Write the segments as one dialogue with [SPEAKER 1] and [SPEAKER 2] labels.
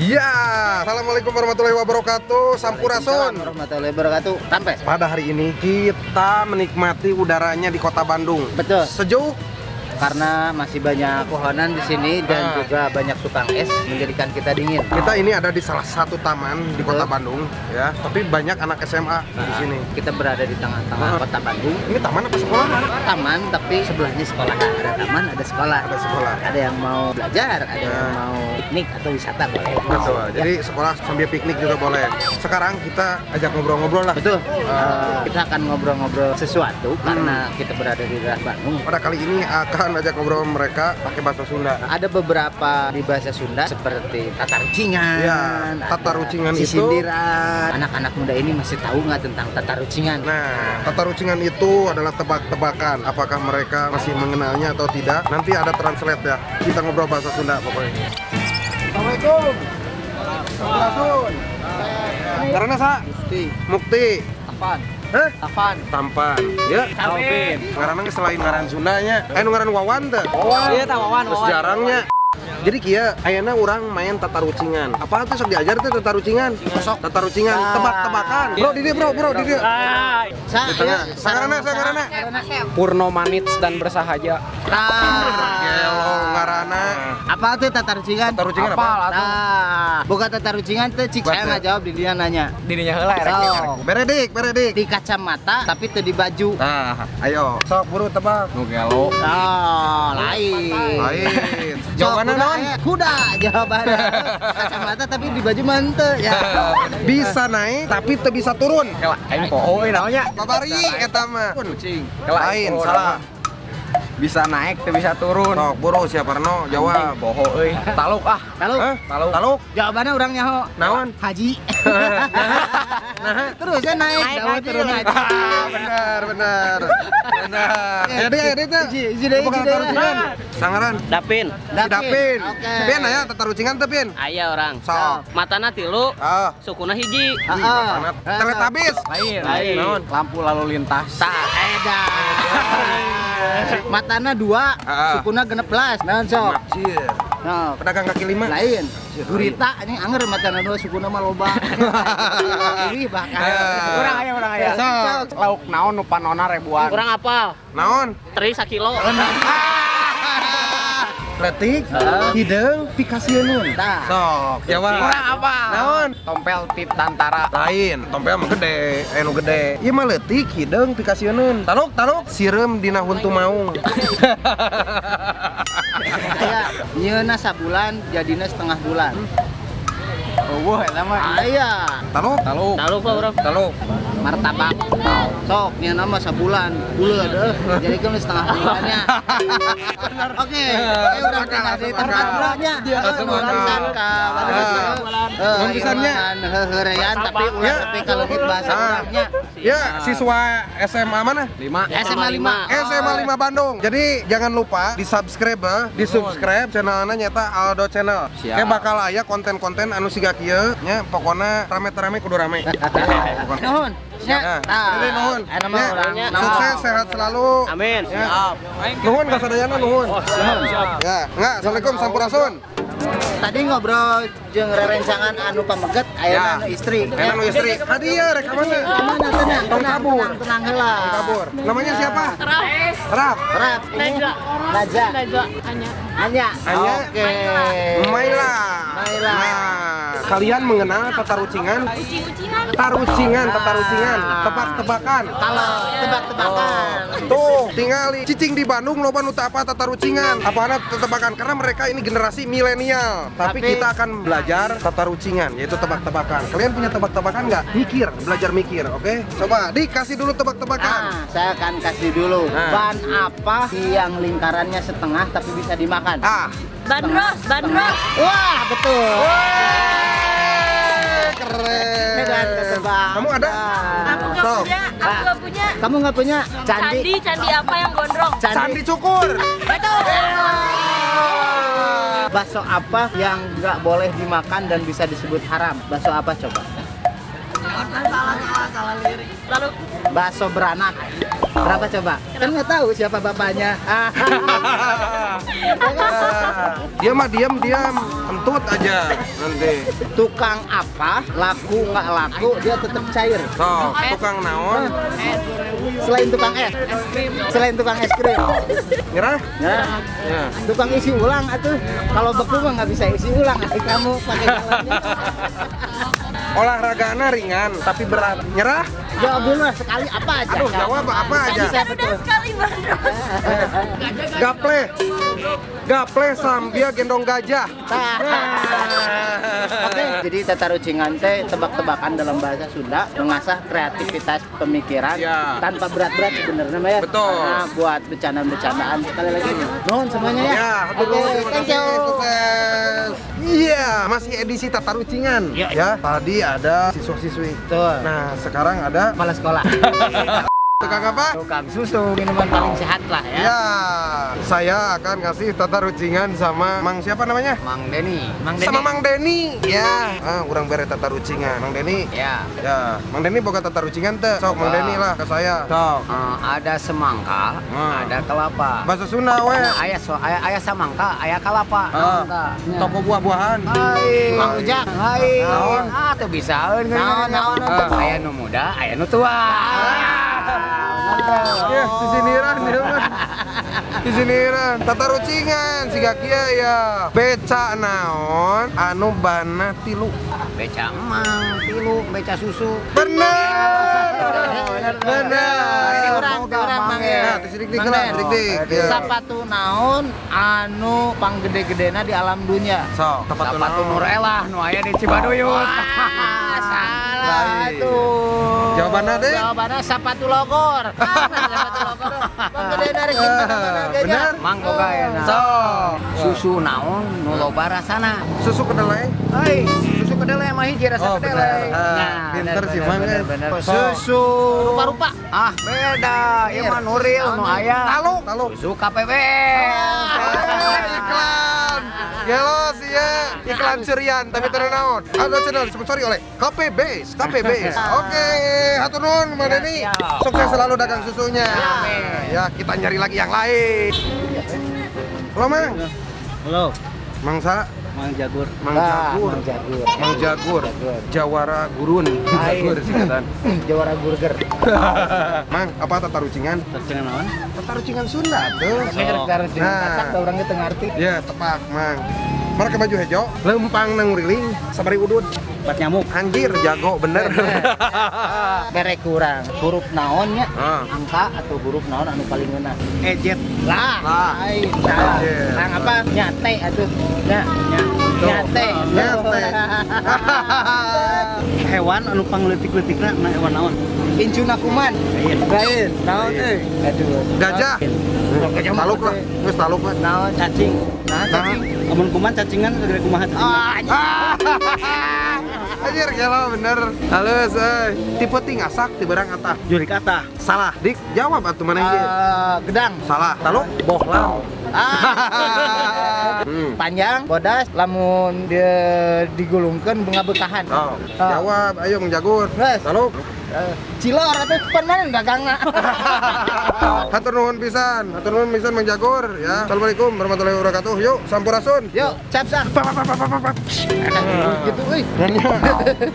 [SPEAKER 1] Ya, assalamualaikum warahmatullahi wabarakatuh. Sampurasun.
[SPEAKER 2] Warahmatullahi wabarakatuh. Sampai.
[SPEAKER 1] Pada hari ini kita menikmati udaranya di kota Bandung.
[SPEAKER 2] Betul.
[SPEAKER 1] Sejuk.
[SPEAKER 2] Karena masih banyak pohonan di sini dan juga banyak tukang es menjadikan kita dingin.
[SPEAKER 1] Kita ini ada di salah satu taman di kota Bandung, ya. Tapi banyak anak SMA di sini.
[SPEAKER 2] Kita berada di tengah-tengah kota Bandung.
[SPEAKER 1] Ini taman apa sekolah?
[SPEAKER 2] Taman, tapi sebelahnya sekolah. Ada taman, ada sekolah.
[SPEAKER 1] Ada sekolah.
[SPEAKER 2] Ada yang mau belajar, ada yang mau piknik atau wisata boleh.
[SPEAKER 1] Betul.
[SPEAKER 2] Ya.
[SPEAKER 1] Jadi sekolah sambil piknik juga boleh. Sekarang kita ajak ngobrol-ngobrol lah.
[SPEAKER 2] Betul. Kita akan ngobrol-ngobrol sesuatu karena kita berada di daerah Bandung.
[SPEAKER 1] Pada kali ini akan ajak ngobrol mereka pakai bahasa Sunda.
[SPEAKER 2] Ada beberapa di bahasa Sunda seperti tatarucingan,
[SPEAKER 1] Ya, tatarucingan itu-
[SPEAKER 2] sindiran. Anak-anak muda ini masih tahu nggak tentang tatarucingan?
[SPEAKER 1] Nah, tatarucingan itu adalah tebak-tebakan. Apakah mereka masih mengenalnya atau tidak? Nanti ada translate ya. Kita ngobrol bahasa Sunda pokoknya. Assalamualaikum. Sampurasun. Karena sa Mukti.
[SPEAKER 2] Apaan?
[SPEAKER 1] Hah?
[SPEAKER 2] Apaan?
[SPEAKER 1] Tampan. Ya.
[SPEAKER 2] Alvin.
[SPEAKER 1] Karena selain ngaran Sundanya, ngaran Wawan teh.
[SPEAKER 2] Iya, tahu Wawan.
[SPEAKER 1] Terus jarangnya. Jadi kia, ayeuna orang main tatarucingan. Apaan tuh sok diajar tuh tatarucingan? Tatarucingan, tebak-tebakan. Bro, di dia, bro, di dia. Di tengah. Sakarana.
[SPEAKER 3] Purno Manits dan bersahaja.
[SPEAKER 1] Gelo ngarana.
[SPEAKER 2] Apa tuh tatarucingan?
[SPEAKER 1] Tatarucingan apa?
[SPEAKER 2] Nah, bukan tatarucingan tuh cik saya nggak jawab di dia nanya.
[SPEAKER 3] Dirinya heula ya.
[SPEAKER 2] So,
[SPEAKER 1] Beredik.
[SPEAKER 2] di kacamata tapi tuh di baju.
[SPEAKER 1] Nah, ayo. Sok buru tebak.
[SPEAKER 3] Nu gelo.
[SPEAKER 2] Oh, lain.
[SPEAKER 1] Lain.
[SPEAKER 2] So,
[SPEAKER 1] Jawabannya
[SPEAKER 2] kuda,
[SPEAKER 1] non?
[SPEAKER 2] Kuda jawabannya. Kacamata tapi di baju mante ya.
[SPEAKER 1] Bisa naik tapi teu bisa turun.
[SPEAKER 3] Heula aing poho we naonnya.
[SPEAKER 1] Babari eta mah.
[SPEAKER 3] Kucing. Heula
[SPEAKER 1] Lain, salah.
[SPEAKER 3] Bisa naik teu bisa turun.
[SPEAKER 1] Sok buru siapa Parno jawab.
[SPEAKER 3] Poho euy. Taluk ah.
[SPEAKER 2] Lalu
[SPEAKER 1] Hah?
[SPEAKER 3] Taluk.
[SPEAKER 1] Taluk.
[SPEAKER 2] jawabannya orang nyaho.
[SPEAKER 1] Naon?
[SPEAKER 2] Haji. Terus ya naik, jauh turun haji.
[SPEAKER 1] Benar. Ya deh teh.
[SPEAKER 2] Iji deh.
[SPEAKER 1] Sangaran.
[SPEAKER 4] Dapin,
[SPEAKER 1] Dapin.
[SPEAKER 2] Oke.
[SPEAKER 1] Pin aya tatarucingan teh Pin.
[SPEAKER 4] aya orang.
[SPEAKER 1] Sok.
[SPEAKER 4] Matana tilu,
[SPEAKER 1] Ah.
[SPEAKER 4] sukuna hiji.
[SPEAKER 2] Heeh.
[SPEAKER 1] Teletabis.
[SPEAKER 3] Lain.
[SPEAKER 4] Lain.
[SPEAKER 3] Lampu lalu lintas.
[SPEAKER 4] Tah,
[SPEAKER 2] Matana 2, sukuna 16. Naon sok?
[SPEAKER 1] Anjir.
[SPEAKER 2] Nah,
[SPEAKER 1] Pedagang kaki lima.
[SPEAKER 2] lain. Gurita ini anger matana 2 sukuna mah loba. Ini bahkan.
[SPEAKER 3] Orang aya.
[SPEAKER 1] Sok.
[SPEAKER 3] Lauk naon nu panonna ribuan.
[SPEAKER 4] kurang apal.
[SPEAKER 1] Naon?
[SPEAKER 4] Teri sakilo.
[SPEAKER 1] Letik, hidung, pikasieun.
[SPEAKER 2] Tah.
[SPEAKER 1] Sok, jawab.
[SPEAKER 3] Kurang apa?
[SPEAKER 1] Naon?
[SPEAKER 3] Tompel tit tantara.
[SPEAKER 1] Lain, tompel mah gede, nu gede. Ieu mah leutik, hidung, pikasieun. Taluk, sireum dina huntu maung.
[SPEAKER 2] Aya nyeuna sabulan jadina setengah bulan.
[SPEAKER 3] Eueuh eta mah.
[SPEAKER 2] Aya
[SPEAKER 1] Taluk,
[SPEAKER 3] Taluk.
[SPEAKER 4] Tahu pak orang.
[SPEAKER 1] taluk.
[SPEAKER 2] martabak. Sok nyeuna mah sabulan. Buleud jadi kan setengah bulannya. Oke, urang tinggal di tempat urangnya. Urang ka
[SPEAKER 1] Mun pisannya.
[SPEAKER 2] heureyan tapi urang tapi kalau gitu bahasa urangnya.
[SPEAKER 1] Ya, siswa SMA mana?
[SPEAKER 3] 5.
[SPEAKER 2] SMA 5.
[SPEAKER 1] SMA 5 Bandung. Jadi jangan lupa di subscribe channelnya nyata Aldo Channel.
[SPEAKER 3] Siap.
[SPEAKER 1] Kayak bakal aya konten-konten anu siga kieu nya pokona rame-rame kudu rame.
[SPEAKER 2] Nuhun.
[SPEAKER 1] Ya, ini nuhun.
[SPEAKER 2] Aya mah
[SPEAKER 1] Ya,
[SPEAKER 2] urang.
[SPEAKER 1] sukses sehat selalu.
[SPEAKER 4] Amin.
[SPEAKER 1] Ya. Nuhun kasadayana nuhun. Ya, enggak. Assalamualaikum sampurasun.
[SPEAKER 2] Tadi ngobrol jeung rerencangan anu pameget aya anu istri.
[SPEAKER 1] Enak nu istri. Hadiah rek ka mana?
[SPEAKER 2] Mana tenang,
[SPEAKER 1] Tong kabur.
[SPEAKER 2] tenang heula.
[SPEAKER 1] Kabur. Namanya siapa? Rap.
[SPEAKER 2] Rap. Naja. Anya.
[SPEAKER 1] Anya.
[SPEAKER 2] Oke.
[SPEAKER 1] Maila.
[SPEAKER 2] Maila.
[SPEAKER 1] Nah, kalian mengenal tatarucingan? Tatarucingan. Tebak-tebakan.
[SPEAKER 2] Kalau tebak-tebakan.
[SPEAKER 1] Tuh, tingali cicing di Bandung loba nu teu apa tatarucingan. Apana tebakan karena mereka ini generasi milenial. Tapi kita akan belajar tatarucingan yaitu tebak-tebakan. Kalian punya tebak-tebakan nggak? Belajar mikir, oke? Coba dikasih dulu tebak-tebakan.
[SPEAKER 2] Nah, saya akan kasih dulu.
[SPEAKER 1] Nah.
[SPEAKER 2] Ban apa yang lingkarannya setengah tapi bisa dimakan?
[SPEAKER 5] Bandros.
[SPEAKER 2] Wah, betul.
[SPEAKER 1] Keren.
[SPEAKER 2] Dan ketebak.
[SPEAKER 1] Kamu ada?
[SPEAKER 5] Aku nggak punya.
[SPEAKER 2] Kamu nggak punya candi?
[SPEAKER 5] Candi apa yang gondrong?
[SPEAKER 1] Candi Cukur.
[SPEAKER 5] Betul.
[SPEAKER 2] Bakso apa yang nggak boleh dimakan dan bisa disebut haram? Bakso apa coba?
[SPEAKER 5] Lalu
[SPEAKER 2] Bakso beranak. Berapa coba? Kan nggak tahu siapa bapaknya.
[SPEAKER 1] Dia mah diam, kentut aja nanti.
[SPEAKER 2] Tukang apa? Laku nggak laku, dia tetap cair.
[SPEAKER 1] Sok, tukang naon?
[SPEAKER 2] Selain tukang es. Selain tukang es krim.
[SPEAKER 1] Nyerah?
[SPEAKER 2] Ya.
[SPEAKER 1] Ya.
[SPEAKER 2] Tukang isi ulang atuh. Kalau beku mah nggak bisa isi ulang. Adik kamu pakai jalannya.
[SPEAKER 1] Olahraganya ringan tapi berat. Nyerah?
[SPEAKER 2] Jawab dulu lah, sekali apa aja.
[SPEAKER 1] Aduh, jawab apa aja.
[SPEAKER 2] Bisa
[SPEAKER 5] Udah
[SPEAKER 2] betul.
[SPEAKER 5] sekali Bandros.
[SPEAKER 1] Gaple. Gaple sambia gendong gajah.
[SPEAKER 2] Oke, jadi tatarucingan teh tebak-tebakan dalam bahasa Sunda mengasah kreativitas pemikiran
[SPEAKER 1] Ya.
[SPEAKER 2] tanpa berat-berat sebenarnya Mbak ya.
[SPEAKER 1] Betul.
[SPEAKER 2] Nah, buat bercandaan-bercandaan sekali lagi. Nuhun semuanya ya.
[SPEAKER 1] Ya,
[SPEAKER 2] Oke,
[SPEAKER 1] terima
[SPEAKER 2] thank
[SPEAKER 1] kasih.
[SPEAKER 2] you.
[SPEAKER 1] Sukses. Iya, masih edisi tatarucingan.
[SPEAKER 2] Iya.
[SPEAKER 1] Ya, tadi ada siswa-siswi.
[SPEAKER 2] Betul.
[SPEAKER 1] Nah, sekarang ada
[SPEAKER 2] Kepala sekolah.
[SPEAKER 1] tukang apa?
[SPEAKER 2] Tukang susu, minuman paling sehat lah ya.
[SPEAKER 1] Ya, saya akan kasih tatarucingan sama Mang siapa namanya?
[SPEAKER 3] Mang Denny.
[SPEAKER 1] Sama Mang Denny. Ya, urang bere tatarucingan. Mang Denny.
[SPEAKER 3] Ya.
[SPEAKER 1] Ya, Mang Denny boga tatarucingan teh. Sok Mang
[SPEAKER 3] Wah.
[SPEAKER 1] Denny lah ke saya. Sok.
[SPEAKER 3] Ada semangka, ada kelapa.
[SPEAKER 1] Bahasa Sunda we.
[SPEAKER 3] Ayah semangka, ayah kelapa.
[SPEAKER 1] Toko buah-buahan.
[SPEAKER 3] Hai,
[SPEAKER 2] Mang Ujak. Hai.
[SPEAKER 1] Naon?
[SPEAKER 3] Tuh bisa
[SPEAKER 2] Naon.
[SPEAKER 3] Ayah nu muda, ayah nu tua.
[SPEAKER 1] Ya, di siniran dia mah. Di siniran tatarucingan siga kieu ya. Beca naon anu bana tilu.
[SPEAKER 3] Beca emang, tilu, beca susu.
[SPEAKER 1] Bener. Bener.
[SPEAKER 2] Orang Mang ya.
[SPEAKER 1] Nah, sidik-dik lah, sidik-dik. Ya.
[SPEAKER 2] Sapatu naon anu panggede-gedena di alam dunia.
[SPEAKER 1] Sok, tepat
[SPEAKER 3] Sepatu Nur Elah, nu aya di Cibaduyut.
[SPEAKER 2] Salah
[SPEAKER 1] Baik.
[SPEAKER 2] tuh.
[SPEAKER 1] Jawabannya deh.
[SPEAKER 2] Jawabannya sapatu logor. Sapatu logor. Panggedena rek
[SPEAKER 1] Bener.
[SPEAKER 3] Mang boga ya.
[SPEAKER 1] Sok.
[SPEAKER 3] Susu naon nu loba rasana.
[SPEAKER 1] Susu kedelai.
[SPEAKER 3] Hei, susu kedelai mah hiji rasa
[SPEAKER 1] Oh,
[SPEAKER 3] kedelai.
[SPEAKER 1] benar. Pinter sih Mang.
[SPEAKER 2] Susu rupa-rupa.
[SPEAKER 3] Ah, beda. Ieu mah Nuril nu aya.
[SPEAKER 1] Talu.
[SPEAKER 3] Susu KPB.
[SPEAKER 1] Iklan. Gelos ya. Iklan cerian tapi teu naon. Ada channel disponsori oleh KPBs. Oke, hatur nuhun Mang Denny.
[SPEAKER 3] Siap.
[SPEAKER 1] Sukses selalu dagang susunya.
[SPEAKER 3] Amin.
[SPEAKER 1] Ya, kita nyari lagi yang lain. Halo, Mang.
[SPEAKER 2] Halo,
[SPEAKER 1] Mangsa,
[SPEAKER 2] Mang Jagur.
[SPEAKER 1] Mang Jagur.
[SPEAKER 2] Mang Jagur.
[SPEAKER 1] Mang Jagur. Jawara Gurun. Jagur singkatan.
[SPEAKER 2] Jawara Burger.
[SPEAKER 1] Mang, apa tatarucingan?
[SPEAKER 2] Tercengan naon?
[SPEAKER 1] Tatarucingan Sunda tuh.
[SPEAKER 2] Nah, orang kita ngerti.
[SPEAKER 1] Ya, tepat, Mang. Mereka baju hejo, lempang nang riling, sabari udud.
[SPEAKER 2] Bat nyamuk.
[SPEAKER 1] Anjir, jago bener.
[SPEAKER 2] Bere kurang. Huruf naonnya?
[SPEAKER 1] Ah.
[SPEAKER 2] Angka atau huruf naon anu paling ngeunah? Ejet. Lah.
[SPEAKER 1] Lah.
[SPEAKER 2] Lain. Salah.
[SPEAKER 1] Ejet.
[SPEAKER 2] Nang apa? Nyate atuh. Nyate.
[SPEAKER 1] Nyate.
[SPEAKER 2] Hewan anu pangleutik-leutikna na hewan naon? Incuna kuman. Lain. Naon euy? Aduh.
[SPEAKER 1] Gajah. Taluk lah, geus taluk lah.
[SPEAKER 2] Naon cacing? Nah, cacing. Amun kuman cacingan segede kumaha cacing.
[SPEAKER 1] Anjir, gelo bener. Halus, tipe tingasak ti barang atah.
[SPEAKER 2] Juri kata.
[SPEAKER 1] Salah, dik jawab atuh mana ieu?
[SPEAKER 2] Gedang.
[SPEAKER 1] Salah, taluk bohlam.
[SPEAKER 2] Panjang, bodas, lamun dia digulungkeun bunga bekahan.
[SPEAKER 1] Oh, jawab, ayo Mang Jagur.
[SPEAKER 2] Geus.
[SPEAKER 1] Taluk.
[SPEAKER 2] Cilor atuh pernah dagangna.
[SPEAKER 1] Hatur nuhun pisan Mang Jagur ya. Assalamualaikum warahmatullahi wabarakatuh. Yuk, sampurasun.
[SPEAKER 2] Yuk, capsak. Gitu euy.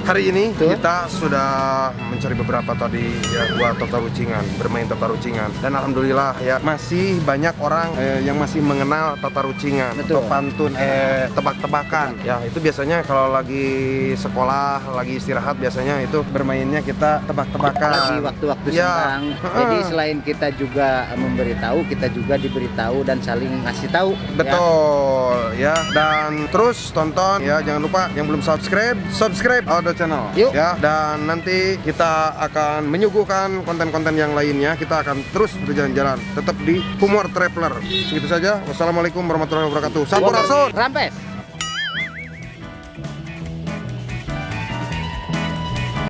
[SPEAKER 1] Hari ini kita sudah mencari beberapa tadi ya buat tatarucingan, bermain tatarucingan. Dan alhamdulillah ya masih banyak orang yang masih mengenal tatarucingan atau pantun tebak-tebakan. Ya, itu biasanya kalau lagi sekolah, lagi istirahat biasanya itu bermainnya kita tebak-tebakan.
[SPEAKER 2] Lagi waktu-waktu
[SPEAKER 1] Ya.
[SPEAKER 2] senggang. Jadi selain kita juga memberitahu, kita juga diberitahu dan saling ngasih tahu.
[SPEAKER 1] Betul ya. Dan terus tonton ya, jangan lupa yang belum subscribe Audio Channel.
[SPEAKER 2] Yuk.
[SPEAKER 1] Ya, dan nanti kita akan menyuguhkan konten-konten yang lainnya. Kita akan terus berjalan-jalan tetap di Humor Traveler. Segitu saja. Wassalamualaikum warahmatullahi wabarakatuh. Sampurasun.
[SPEAKER 2] Rampes.